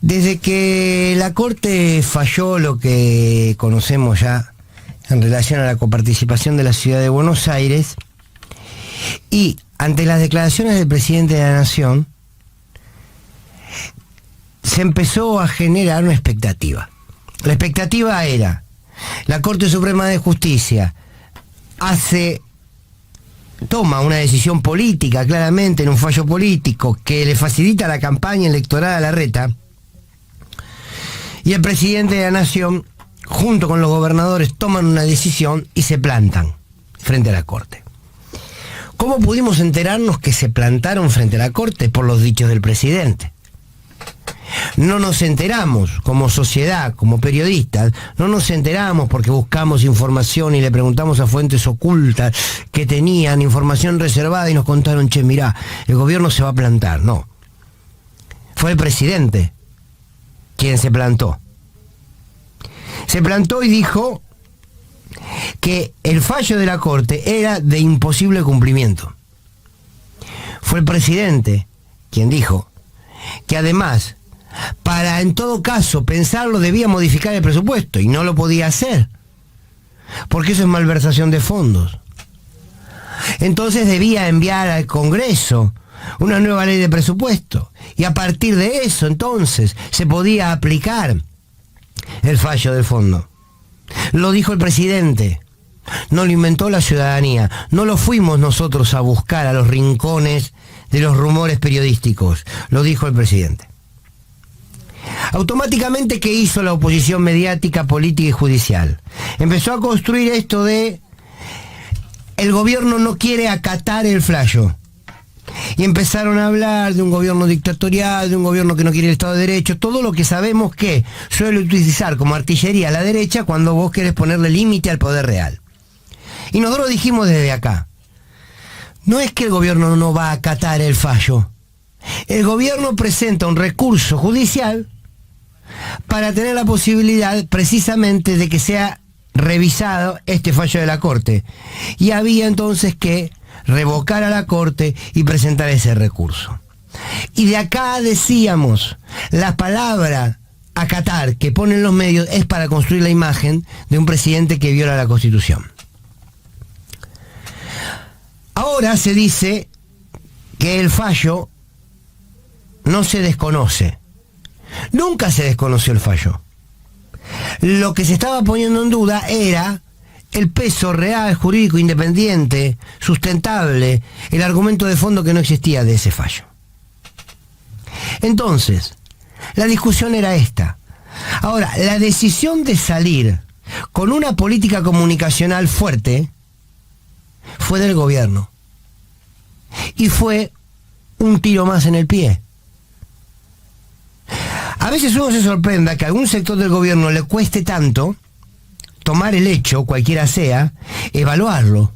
Desde que la Corte falló lo que conocemos ya en relación a la coparticipación de la Ciudad de Buenos Aires, y ante las declaraciones del presidente de la Nación, se empezó a generar una expectativa. La expectativa era: la Corte Suprema de Justicia toma una decisión política, claramente en un fallo político, que le facilita la campaña electoral a Larreta, y el presidente de la Nación, junto con los gobernadores, toman una decisión y se plantan frente a la Corte. ¿Cómo pudimos enterarnos que se plantaron frente a la Corte? Por los dichos del presidente. No nos enteramos como sociedad, como periodistas, no nos enteramos porque buscamos información y le preguntamos a fuentes ocultas que tenían información reservada y nos contaron: che, mirá, el gobierno se va a plantar. No. Fue el presidente quien se plantó. Se plantó y dijo que el fallo de la Corte era de imposible cumplimiento. Fue el presidente quien dijo que además, para en todo caso pensarlo, debía modificar el presupuesto, y no lo podía hacer porque eso es malversación de fondos. Entonces debía enviar al Congreso una nueva ley de presupuesto, y a partir de eso entonces se podía aplicar el fallo del fondo. Lo dijo el presidente, no lo inventó la ciudadanía, no lo fuimos nosotros a buscar a los rincones de los rumores periodísticos, lo dijo el presidente. Automáticamente, ¿qué hizo la oposición mediática, política y judicial? Empezó a construir esto de: el gobierno no quiere acatar el fallo. Y empezaron a hablar de un gobierno dictatorial, de un gobierno que no quiere el Estado de Derecho, todo lo que sabemos que suele utilizar como artillería a la derecha cuando vos querés ponerle límite al poder real. Y nosotros dijimos desde acá: no es que el gobierno no va a acatar el fallo. El gobierno presenta un recurso judicial para tener la posibilidad precisamente de que sea revisado este fallo de la Corte. Y había entonces que revocar a la Corte y presentar ese recurso. Y de acá decíamos: la palabra acatar que ponen los medios es para construir la imagen de un presidente que viola la Constitución. Ahora se dice que el fallo no se desconoce. Nunca se desconoció el fallo. Lo que se estaba poniendo en duda era el peso real, jurídico, independiente, sustentable, el argumento de fondo que no existía de ese fallo. Entonces, la discusión era esta. Ahora, la decisión de salir con una política comunicacional fuerte fue del gobierno. Y fue un tiro más en el pie. A veces uno se sorprenda que a algún sector del gobierno le cueste tanto tomar el hecho, cualquiera sea, evaluarlo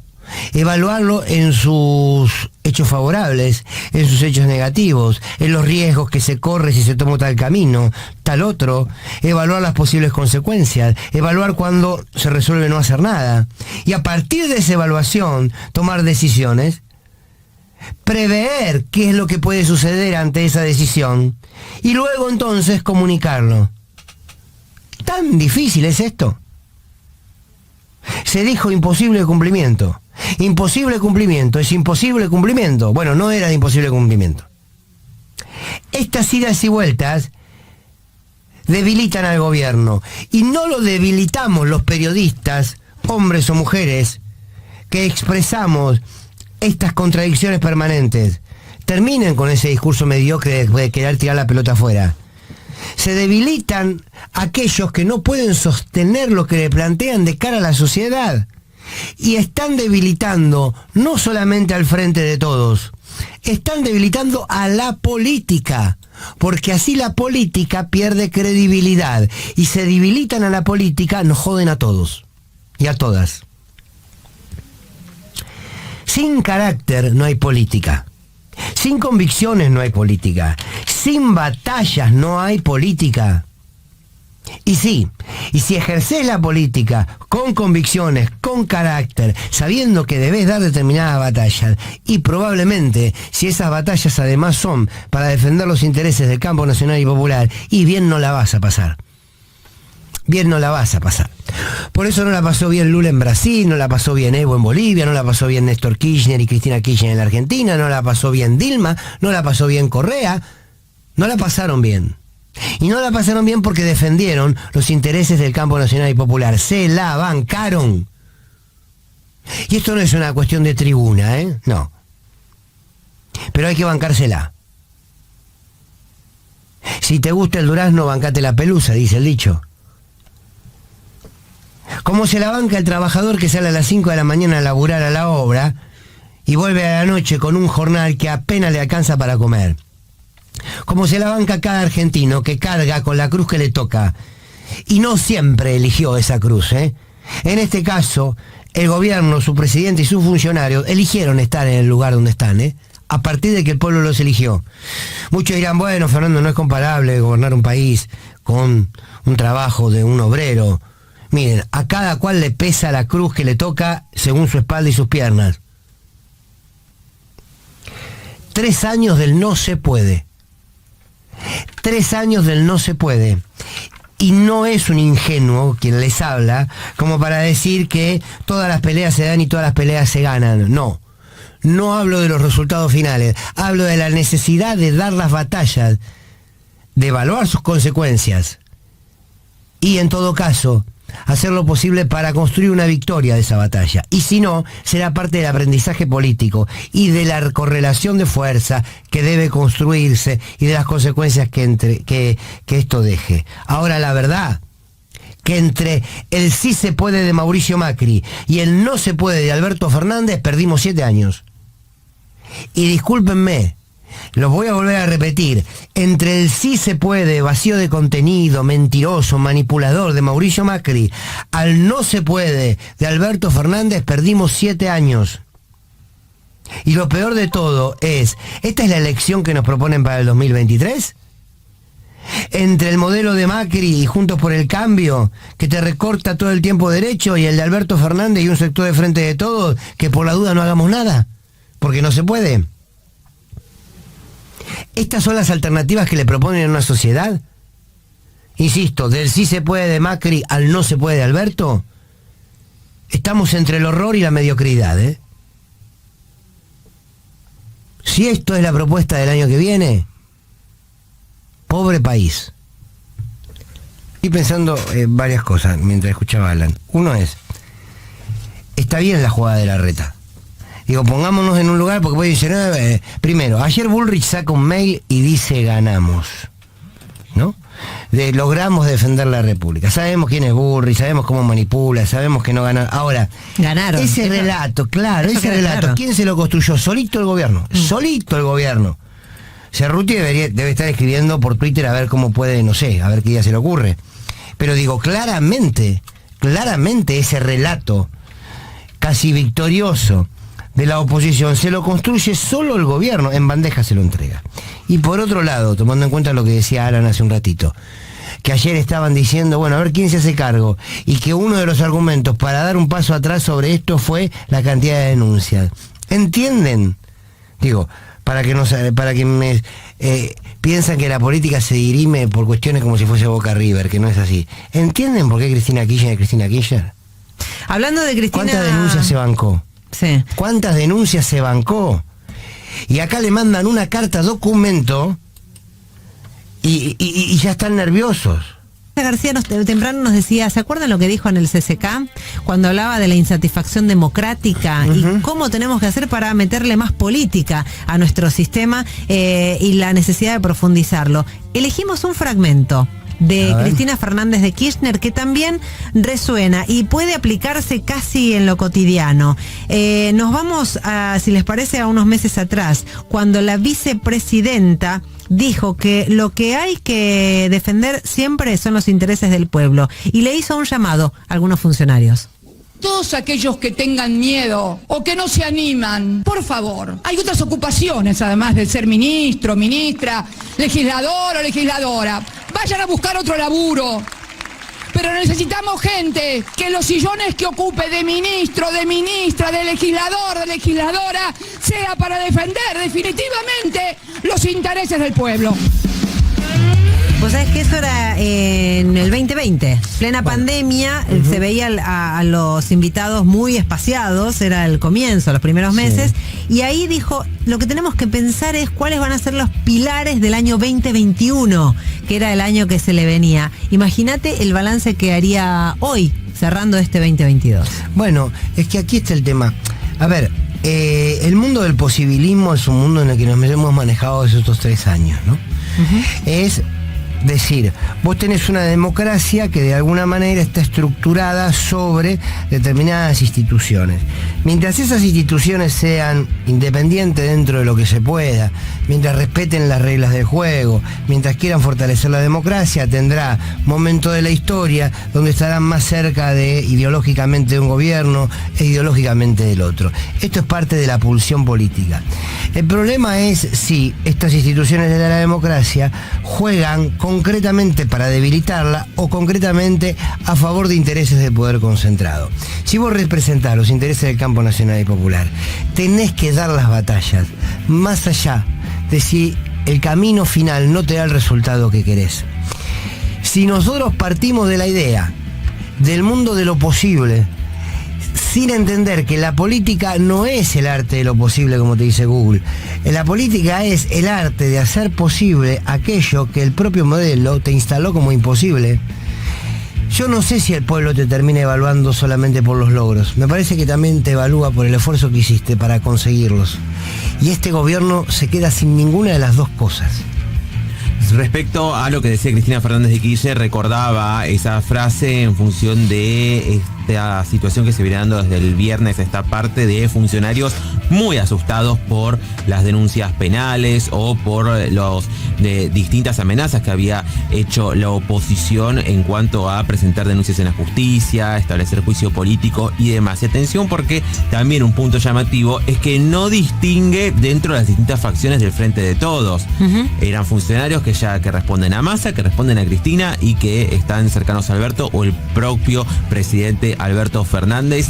en sus hechos favorables, en sus hechos negativos, en los riesgos que se corre si se toma tal camino, tal otro, evaluar las posibles consecuencias, evaluar cuando se resuelve no hacer nada, y a partir de esa evaluación tomar decisiones, prever qué es lo que puede suceder ante esa decisión, y luego entonces comunicarlo. ¿Tan difícil es esto? Se dijo imposible cumplimiento. Imposible cumplimiento es imposible cumplimiento. Bueno, no era de imposible cumplimiento. Estas idas y vueltas debilitan al gobierno. Y no lo debilitamos los periodistas, hombres o mujeres, que expresamos estas contradicciones permanentes. Terminen con ese discurso mediocre de querer tirar la pelota afuera. Se debilitan aquellos que no pueden sostener lo que le plantean de cara a la sociedad. Y están debilitando no solamente al Frente de Todos, están debilitando a la política, porque así la política pierde credibilidad. Y se debilitan a la política, nos joden a todos y a todas. Sin carácter no hay política. Sin convicciones no hay política. Sin batallas no hay política. Y sí, y si ejercés la política con convicciones, con carácter, sabiendo que debés dar determinadas batallas, y probablemente si esas batallas además son para defender los intereses del campo nacional y popular, y bien no la vas a pasar. Bien no la vas a pasar. Por eso no la pasó bien Lula en Brasil, no la pasó bien Evo en Bolivia, no la pasó bien Néstor Kirchner y Cristina Kirchner en la Argentina, no la pasó bien Dilma, no la pasó bien Correa, no la pasaron bien. Y no la pasaron bien porque defendieron los intereses del campo nacional y popular. Se la bancaron. Y esto no es una cuestión de tribuna, no. Pero hay que bancársela. Si te gusta el durazno, bancate la pelusa, dice el dicho. Como se la banca el trabajador que sale a las 5 de la mañana a laburar a la obra y vuelve a la noche con un jornal que apenas le alcanza para comer. Como se la banca cada argentino que carga con la cruz que le toca. Y no siempre eligió esa cruz, En este caso, el gobierno, su presidente y sus funcionarios eligieron estar en el lugar donde están, a partir de que el pueblo los eligió. Muchos dirán, bueno, Fernando, no es comparable gobernar un país con un trabajo de un obrero. Miren, a cada cual le pesa la cruz que le toca según su espalda y sus piernas. 3 años del no se puede. 3 años del no se puede. Y no es un ingenuo quien les habla como para decir que todas las peleas se dan y todas las peleas se ganan. No. No hablo de los resultados finales. Hablo de la necesidad de dar las batallas, de evaluar sus consecuencias y, en todo caso, hacer lo posible para construir una victoria de esa batalla. Y si no, será parte del aprendizaje político y de la correlación de fuerza que debe construirse y de las consecuencias que esto deje. Ahora, la verdad, que entre el sí se puede de Mauricio Macri y el no se puede de Alberto Fernández perdimos 7 años. Y discúlpenme, los voy a volver a repetir, entre el sí se puede, vacío de contenido, mentiroso, manipulador de Mauricio Macri, al no se puede de Alberto Fernández, perdimos 7 años. Y lo peor de todo es, ¿esta es la elección que nos proponen para el 2023? Entre el modelo de Macri y Juntos por el Cambio, que te recorta todo el tiempo derecho, y el de Alberto Fernández y un sector de Frente de Todos, que por la duda no hagamos nada, porque no se puede. ¿Estas son las alternativas que le proponen a una sociedad? Insisto, del sí se puede de Macri al no se puede de Alberto. Estamos entre el horror y la mediocridad, Si esto es la propuesta del año que viene, pobre país. Estoy pensando varias cosas mientras escuchaba a Alan. Uno es, está bien la jugada de Larreta. Digo, pongámonos en un lugar, porque puede decir, primero, ayer Bullrich saca un mail y dice ganamos, ¿no? Logramos defender la República. Sabemos quién es Bullrich, sabemos cómo manipula, sabemos que no ganaron. Ahora, ganaron. Ese relato, claro, ese relato, claro. ¿Quién se lo construyó? Solito el gobierno, solito el gobierno. Cerruti debe estar escribiendo por Twitter a ver cómo puede, no sé, a ver qué día se le ocurre. Pero digo, claramente ese relato casi victorioso de la oposición se lo construye solo el gobierno, en bandeja se lo entrega. Y por otro lado, tomando en cuenta lo que decía Alan hace un ratito, que ayer estaban diciendo, bueno, a ver quién se hace cargo, y que uno de los argumentos para dar un paso atrás sobre esto fue la cantidad de denuncias. ¿Entienden? Digo, para quienes piensan que la política se dirime por cuestiones como si fuese Boca River, que no es así. ¿Entienden por qué Cristina Kirchner es Cristina Kirchner? Hablando de Cristina... ¿Cuántas denuncias se bancó? Sí. ¿Cuántas denuncias se bancó? Y acá le mandan una carta documento y ya están nerviosos. García temprano nos decía, ¿se acuerdan lo que dijo en el CCK? Cuando hablaba de la insatisfacción democrática y cómo tenemos que hacer para meterle más política a nuestro sistema y la necesidad de profundizarlo. Elegimos un fragmento de Cristina Fernández de Kirchner que también resuena y puede aplicarse casi en lo cotidiano. Nos vamos, si les parece, a unos meses atrás, cuando la vicepresidenta dijo que lo que hay que defender siempre son los intereses del pueblo y le hizo un llamado a algunos funcionarios. Todos aquellos que tengan miedo o que no se animan, por favor, hay otras ocupaciones además de ser ministro, ministra, legislador o legisladora. Vayan a buscar otro laburo, pero necesitamos gente que los sillones que ocupe de ministro, de ministra, de legislador, de legisladora, sea para defender definitivamente los intereses del pueblo. Vos sabés que eso era en el 2020, plena pandemia, se veía a los invitados muy espaciados, era el comienzo, los primeros meses, y ahí dijo, lo que tenemos que pensar es cuáles van a ser los pilares del año 2021, que era el año que se le venía. Imagínate el balance que haría hoy, cerrando este 2022. Bueno, es que aquí está el tema. A ver, el mundo del posibilismo es un mundo en el que nos hemos manejado desde estos 3 años, ¿no? Es decir, vos tenés una democracia que de alguna manera está estructurada sobre determinadas instituciones. Mientras esas instituciones sean independientes dentro de lo que se pueda, mientras respeten las reglas del juego, mientras quieran fortalecer la democracia, tendrá momentos de la historia donde estarán más cerca ideológicamente de un gobierno e ideológicamente del otro. Esto es parte de la pulsión política. El problema es si estas instituciones de la democracia juegan concretamente para debilitarla o concretamente a favor de intereses de poder concentrado. Si vos representás los intereses del campo nacional y popular, tenés que dar las batallas, más allá de si el camino final no te da el resultado que querés. Si nosotros partimos de la idea del mundo de lo posible, sin entender que la política no es el arte de lo posible, como te dice Google. La política es el arte de hacer posible aquello que el propio modelo te instaló como imposible. Yo no sé si el pueblo te termina evaluando solamente por los logros. Me parece que también te evalúa por el esfuerzo que hiciste para conseguirlos. Y este gobierno se queda sin ninguna de las dos cosas. Respecto a lo que decía Cristina Fernández de Kirchner, recordaba esa frase en función de esta situación que se viene dando desde el viernes, esta parte de funcionarios muy asustados por las denuncias penales o por los de distintas amenazas que había hecho la oposición en cuanto a presentar denuncias en la justicia, establecer juicio político y demás. Y atención, porque también un punto llamativo es que no distingue dentro de las distintas facciones del Frente de Todos. Eran funcionarios que responden a Massa, que responden a Cristina y que están cercanos a Alberto o el propio presidente Alberto Fernández.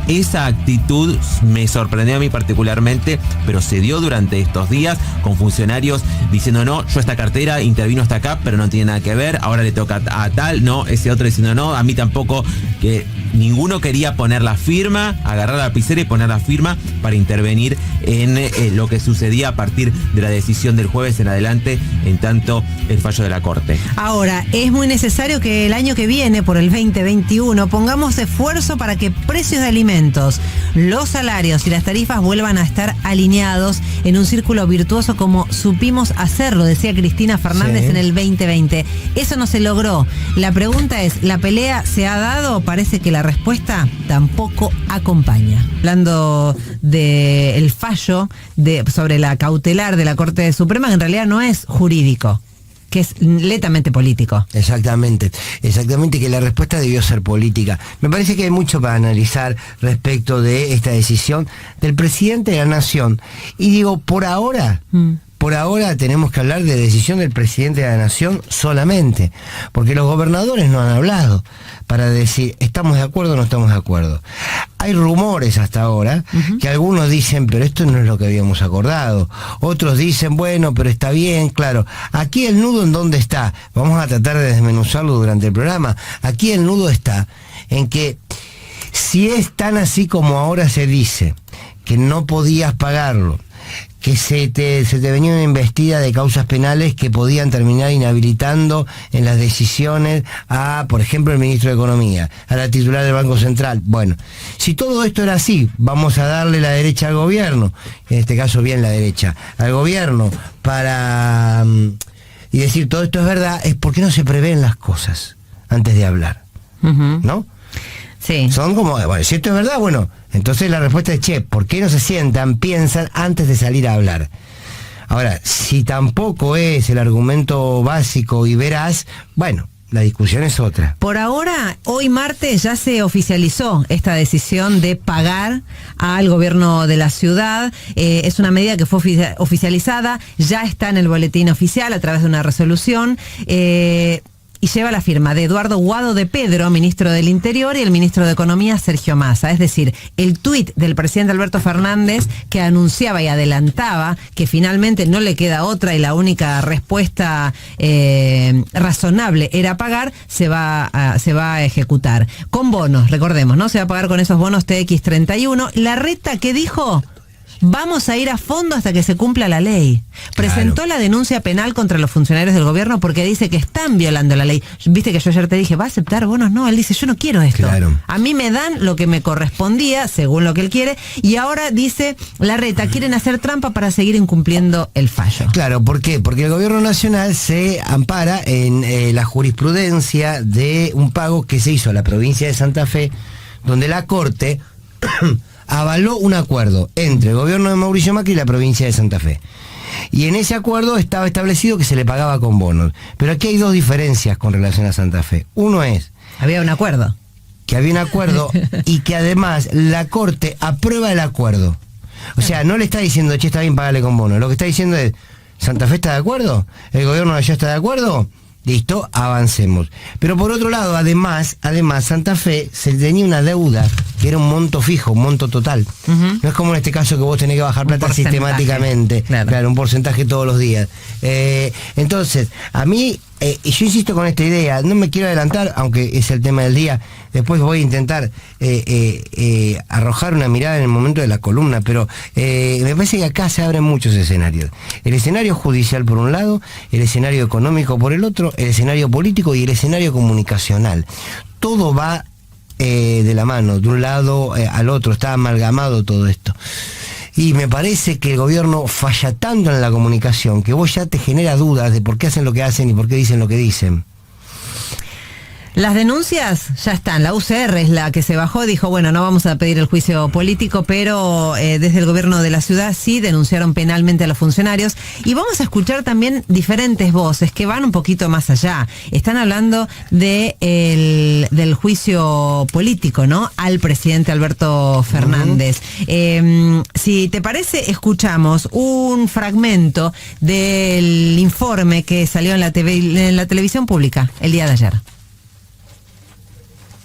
Esa actitud me sorprendió a mí particularmente, pero se dio durante estos días con funcionarios diciendo no, yo esta cartera intervino hasta acá, pero no tiene nada que ver, ahora le toca a tal, no, ese otro diciendo no, a mí tampoco, que ninguno quería poner la firma, agarrar la lapicera y poner la firma para intervenir en lo que sucedía a partir de la decisión del jueves en adelante, en tanto el fallo de la Corte. Ahora, es muy necesario que el año que viene, por el 2021, pongamos esfuerzo para que precios de alimentos, los salarios y las tarifas vuelvan a estar alineados en un círculo virtuoso como supimos hacerlo, decía Cristina Fernández en el 2020. Eso no se logró. La pregunta es, ¿la pelea se ha dado? Parece que la respuesta tampoco acompaña. Hablando del fallo sobre la cautelar de la Corte Suprema, que en realidad no es jurídico, que es netamente político. Exactamente, que la respuesta debió ser política. Me parece que hay mucho para analizar respecto de esta decisión del presidente de la Nación. Y digo, por ahora tenemos que hablar de decisión del presidente de la Nación solamente, porque los gobernadores no han hablado para decir, ¿estamos de acuerdo o no estamos de acuerdo? Hay rumores hasta ahora que algunos dicen, pero esto no es lo que habíamos acordado. Otros dicen, bueno, pero está bien, claro. Aquí el nudo, ¿en dónde está? Vamos a tratar de desmenuzarlo durante el programa. Aquí el nudo está en que si es tan así como ahora se dice, que no podías pagarlo, que se te venía una embestida de causas penales que podían terminar inhabilitando en las decisiones a, por ejemplo, el ministro de Economía, a la titular del Banco Central. Bueno, si todo esto era así, vamos a darle la derecha al gobierno, en este caso bien la derecha, al gobierno para y decir todo esto es verdad, es porque no se prevén las cosas antes de hablar, ¿no? Sí. Son como, bueno, si esto es verdad, bueno, entonces la respuesta es, che, ¿por qué no se sientan, piensan antes de salir a hablar? Ahora, si tampoco es el argumento básico y veraz, bueno, la discusión es otra. Por ahora, hoy martes ya se oficializó esta decisión de pagar al gobierno de la ciudad. Es una medida que fue oficializada, ya está en el boletín oficial a través de una resolución. y lleva la firma de Eduardo Guado de Pedro, ministro del Interior, y el ministro de Economía, Sergio Massa. Es decir, el tuit del presidente Alberto Fernández que anunciaba y adelantaba que finalmente no le queda otra y la única respuesta razonable era pagar, se va a ejecutar. Con bonos, recordemos, ¿no? Se va a pagar con esos bonos TX31. Larreta, ¿qué dijo? Vamos a ir a fondo hasta que se cumpla la ley. Presentó la denuncia penal contra los funcionarios del gobierno porque dice que están violando la ley. Viste que yo ayer te dije, ¿va a aceptar bonos? No, él dice, yo no quiero esto. Claro. A mí me dan lo que me correspondía, según lo que él quiere, y ahora dice Larreta, quieren hacer trampa para seguir incumpliendo el fallo. Claro, ¿por qué? Porque el gobierno nacional se ampara en la jurisprudencia de un pago que se hizo a la provincia de Santa Fe, donde la Corte avaló un acuerdo entre el gobierno de Mauricio Macri y la provincia de Santa Fe. Y en ese acuerdo estaba establecido que se le pagaba con bonos. Pero aquí hay dos diferencias con relación a Santa Fe. Uno es... Había un acuerdo. Que había un acuerdo y que además la Corte aprueba el acuerdo. O sea, no le está diciendo, che, está bien pagarle con bonos. Lo que está diciendo es, ¿Santa Fe está de acuerdo? ¿El gobierno de allá está de acuerdo? Listo, avancemos. Pero por otro lado, además, Santa Fe se tenía una deuda que era un monto fijo, un monto total. No es como en este caso que vos tenés que bajar plata sistemáticamente. Claro, un porcentaje todos los días. Entonces, a mí, yo insisto con esta idea, no me quiero adelantar, aunque es el tema del día, después voy a intentar arrojar una mirada en el momento de la columna, pero me parece que acá se abren muchos escenarios. El escenario judicial por un lado, el escenario económico por el otro, el escenario político y el escenario comunicacional. Todo va de la mano, de un lado al otro, está amalgamado todo esto. Y me parece que el gobierno falla tanto en la comunicación que vos ya te genera dudas de por qué hacen lo que hacen y por qué dicen lo que dicen. Las denuncias ya están, la UCR es la que se bajó, dijo, bueno, no vamos a pedir el juicio político, pero desde el gobierno de la ciudad sí denunciaron penalmente a los funcionarios. Y vamos a escuchar también diferentes voces que van un poquito más allá. Están hablando del juicio político, ¿no? Al presidente Alberto Fernández. Si te parece, escuchamos un fragmento del informe que salió en la televisión pública el día de ayer.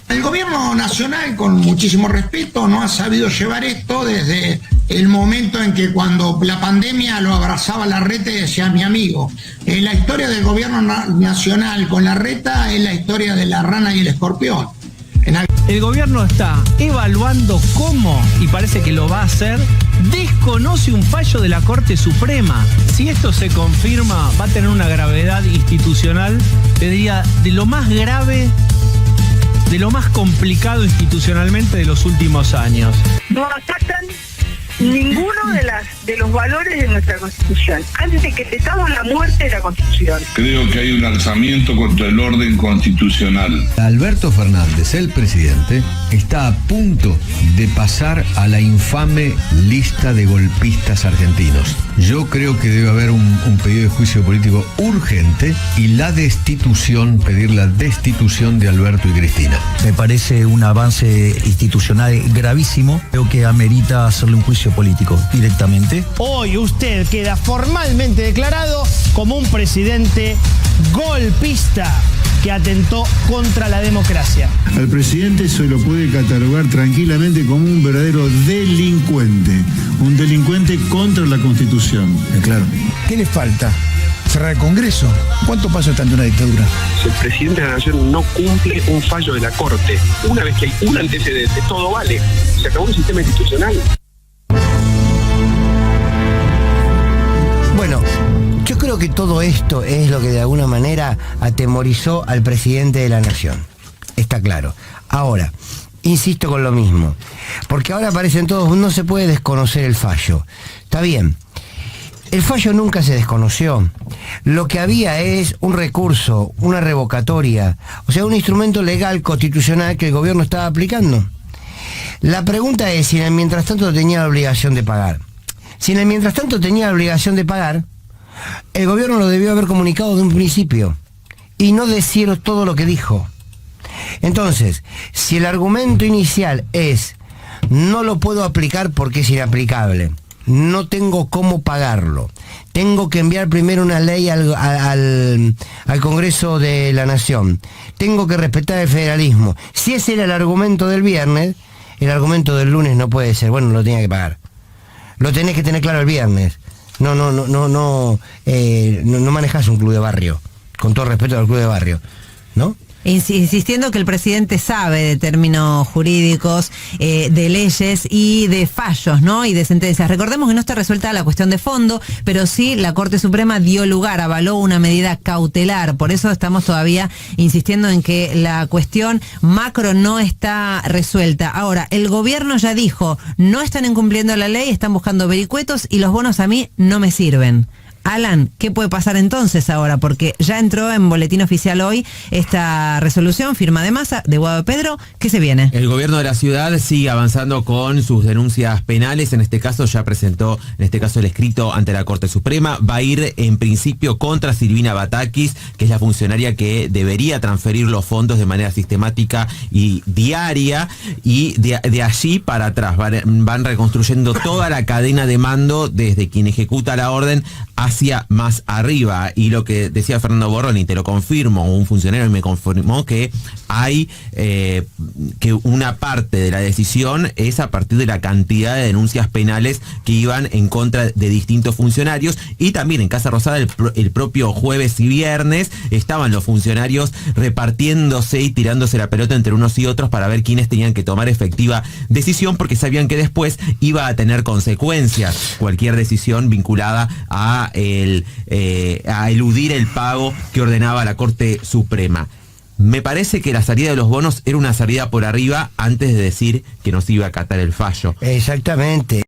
El gobierno nacional, con muchísimo respeto, no ha sabido llevar esto desde el momento en que cuando la pandemia lo abrazaba Larreta y decía mi amigo. La historia del gobierno nacional con Larreta es la historia de la rana y el escorpión. El gobierno está evaluando cómo, y parece que lo va a hacer, desconoce un fallo de la Corte Suprema. Si esto se confirma, va a tener una gravedad institucional, te diría, de lo más grave, de lo más complicado institucionalmente de los últimos años. No atacan ninguno de los valores de nuestra Constitución. Antes de que sepamos la muerte de la Constitución. Creo que hay un alzamiento contra el orden constitucional. Alberto Fernández, el presidente, está a punto de pasar a la infame lista de golpistas argentinos. Yo creo que debe haber un pedido de juicio político urgente y pedir la destitución de Alberto y Cristina. Me parece un avance institucional gravísimo. Creo que amerita hacerle un juicio político directamente. Hoy usted queda formalmente declarado como un presidente golpista que atentó contra la democracia. Al presidente se lo puede catalogar tranquilamente como un verdadero delincuente, un delincuente contra la Constitución, claro. ¿Qué le falta? ¿Cerrar el Congreso? ¿Cuánto paso está ante una dictadura? Si el presidente de la Nación no cumple un fallo de la Corte, una vez que hay un antecedente, todo vale. Se acabó el sistema institucional. Bueno, yo creo que todo esto es lo que de alguna manera atemorizó al presidente de la Nación. Está claro. Ahora, insisto con lo mismo, porque ahora aparecen todos, no se puede desconocer el fallo. Está bien. El fallo nunca se desconoció. Lo que había es un recurso, una revocatoria, o sea, un instrumento legal constitucional que el gobierno estaba aplicando. La pregunta es si en el mientras tanto tenía la obligación de pagar. Si en el mientras tanto tenía la obligación de pagar, el gobierno lo debió haber comunicado de un principio y no decir todo lo que dijo. Entonces, si el argumento inicial es no lo puedo aplicar porque es inaplicable, no tengo cómo pagarlo. Tengo que enviar primero una ley al Congreso de la Nación. Tengo que respetar el federalismo. Si ese era el argumento del viernes, el argumento del lunes no puede ser, bueno, lo tenía que pagar. Lo tenés que tener claro el viernes. No manejás un club de barrio, con todo respeto al club de barrio, ¿no? Insistiendo que el presidente sabe de términos jurídicos, de leyes y de fallos, ¿no? Y de sentencias. Recordemos que no está resuelta la cuestión de fondo, pero sí la Corte Suprema dio lugar, avaló una medida cautelar. Por eso estamos todavía insistiendo en que la cuestión macro no está resuelta. Ahora, el gobierno ya dijo, no están incumpliendo la ley, están buscando vericuetos y los bonos a mí no me sirven. Alan, ¿qué puede pasar entonces ahora? Porque ya entró en boletín oficial hoy esta resolución, firma de Massa, de Guado de Pedro. ¿Qué se viene? El gobierno de la ciudad sigue avanzando con sus denuncias penales. En este caso ya presentó, el escrito ante la Corte Suprema. Va a ir en principio contra Silvina Batakis, que es la funcionaria que debería transferir los fondos de manera sistemática y diaria. Y de allí para atrás van reconstruyendo toda la cadena de mando desde quien ejecuta la orden hacia más arriba. Y lo que decía Fernando Borroni, te lo confirmo, un funcionario me confirmó que hay que una parte de la decisión es a partir de la cantidad de denuncias penales que iban en contra de distintos funcionarios. Y también en Casa Rosada el propio jueves y viernes estaban los funcionarios repartiéndose y tirándose la pelota entre unos y otros para ver quiénes tenían que tomar efectiva decisión, porque sabían que después iba a tener consecuencias cualquier decisión vinculada a eludir el pago que ordenaba la Corte Suprema. Me parece que la salida de los bonos era una salida por arriba antes de decir que nos iba a acatar el fallo. Exactamente.